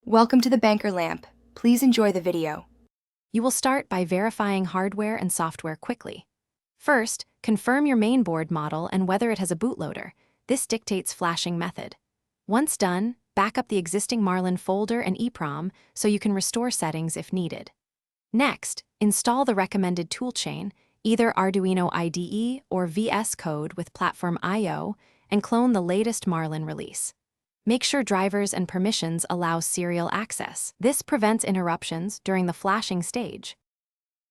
Welcome to the Banker Lamp. Please enjoy the video. You will start by verifying hardware and software quickly. First, confirm your mainboard model and whether it has a bootloader. This dictates flashing method. Once done, back up the existing Marlin folder and EEPROM so you can restore settings if needed. Next, install the recommended toolchain, either Arduino IDE or VS Code with Platform I/O, and clone the latest Marlin release. Make sure drivers and permissions allow serial access. This prevents interruptions during the flashing stage.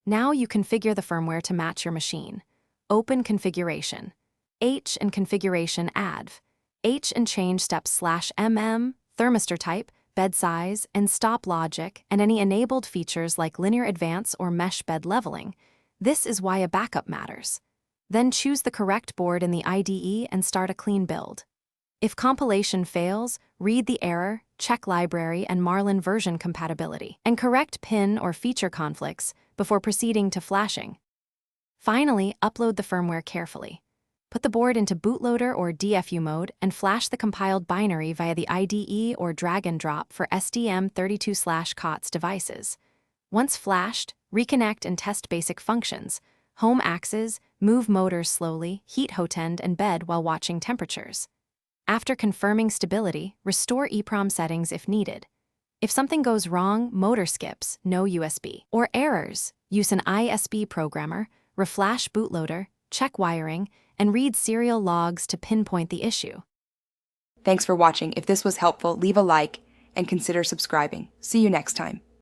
Now you configure the firmware to match your machine. Open Configuration. H and Configuration Adv. H and change steps /mm, thermistor type, bed size, and stop logic, and any enabled features like linear advance or mesh bed leveling. This is why a backup matters. Then choose the correct board in the IDE and start a clean build. If compilation fails, read the error, check library and Marlin version compatibility, and correct pin or feature conflicts before proceeding to flashing. Finally, upload the firmware carefully. Put the board into bootloader or DFU mode and flash the compiled binary via the IDE or drag and drop for STM32/COTS devices. Once flashed, reconnect and test basic functions: home axes, move motors slowly, heat hotend and bed while watching temperatures. After confirming stability, restore EEPROM settings if needed. If something goes wrong, motor skips, no USB, or errors, use an ISB programmer, reflash bootloader, check wiring, and read serial logs to pinpoint the issue. Thanks for watching. If this was helpful, leave a like and consider subscribing. See you next time.